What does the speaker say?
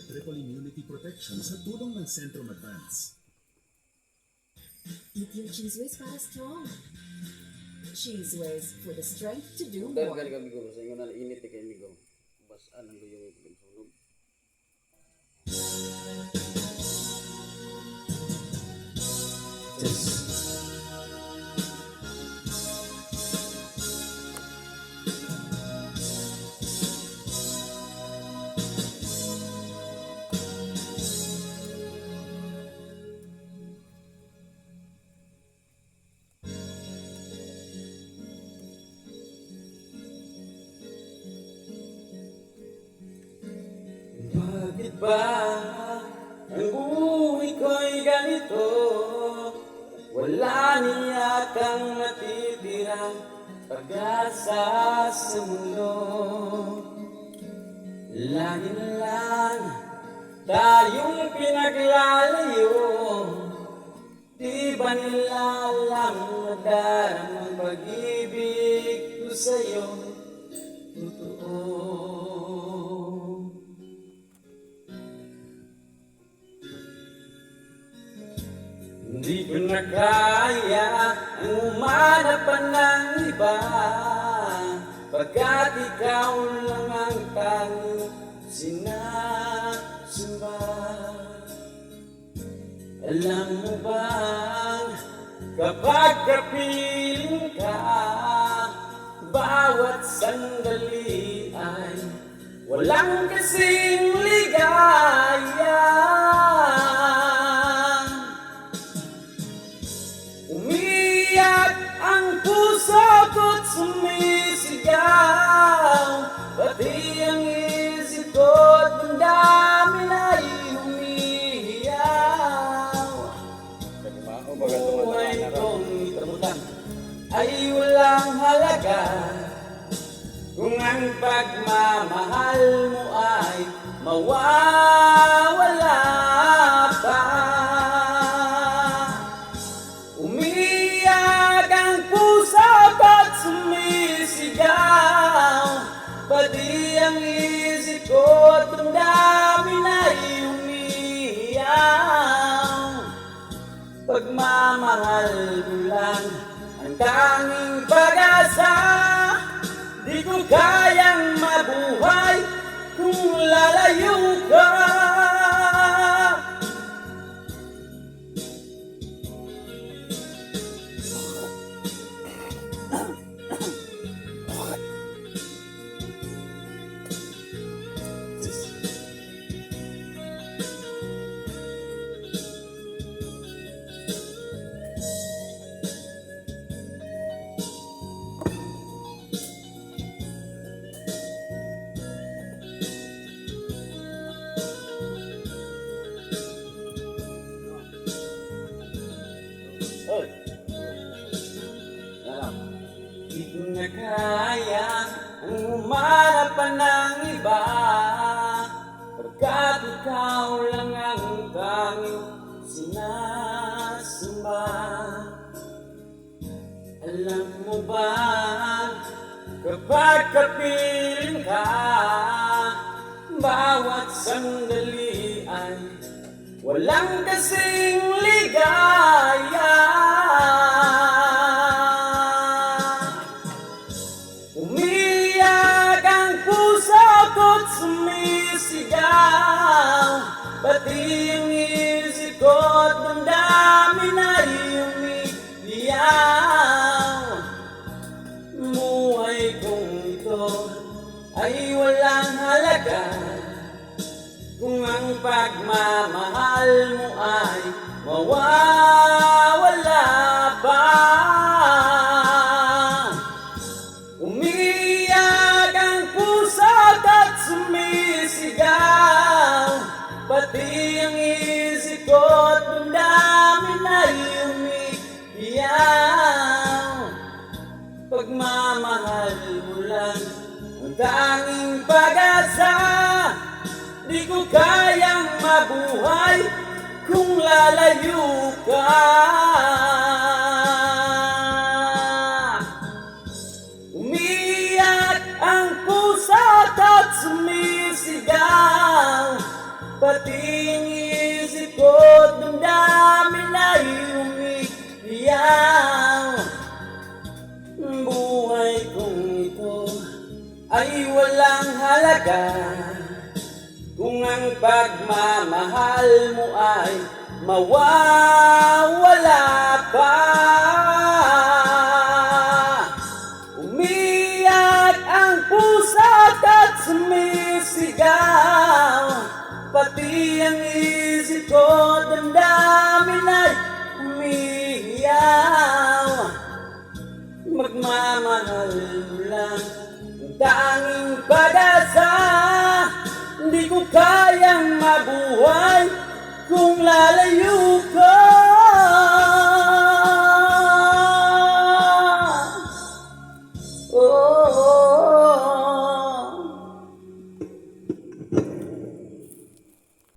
triple immunity protection sa tulong ng Centrum Advance. Eat your cheese whiz para strong. Cheese whiz for the strength to do Dahil more. gani kami go sa inyo na init kay migo. Bas anang yung sunog. Bakit ba ang buhay ko'y ganito? Wala niya kang natitirang pag-asa sa mundo. Lagi na lang tayong pinaglalayo. Di ba nila alam na daramang pag-ibig ko sa'yo totoo? Hindi ko na kaya ang umanap pa ng iba, pagkat ikaw lang ang tanging sinasamba. Alam mo bang kapag kapiling ka, bawat sandali ay walang kasing ligaya. Umiyak ang puso ko't sumisigaw, pati ang isip ko't damdamin ay humihiyaw. Buhay kong itamutan ay walang halaga kung ang pagmamahal mo ay mawawala pa. Umiyak ang puso ko't sumisigaw, pati ang isip ko't damdamin ay humihiyaw. Pagmamahal mo lang ang tanging pag-asa, di ko kayang mabuhay kung lalayo ka. Di ko na kaya ang umarap pa ng iba, pagkat ikaw lang ang tanging sinasamba. Alam mo ba kapag kapiling ka, bawat sandali ay walang kasing ligaya. Umiyak ang puso ko't sumisigaw, pati ang isip ko't damdamin ay umiiyaw. Buhay kong ito ay walang halaga kung ang pagmamahal mo ay mawawala pa. Umiyak ang puso at sumisigaw, pati ang isip ko't damdamin ay umiiyaw. Pagmamahal mo lang ang tanging pag-asa, di ko kayang mabuhay kung lalayo ka. Umiyak ang puso at sumisigaw, halaga kung ang pagmamahal mo ay mawawala pa. Umiyak ang puso't at sumisigaw, pati ang isip ko damdamin ay umiiyaw. Magmamahal mo lang ang tanging pag-asa, hindi ko kayang mabuhay kung lalayo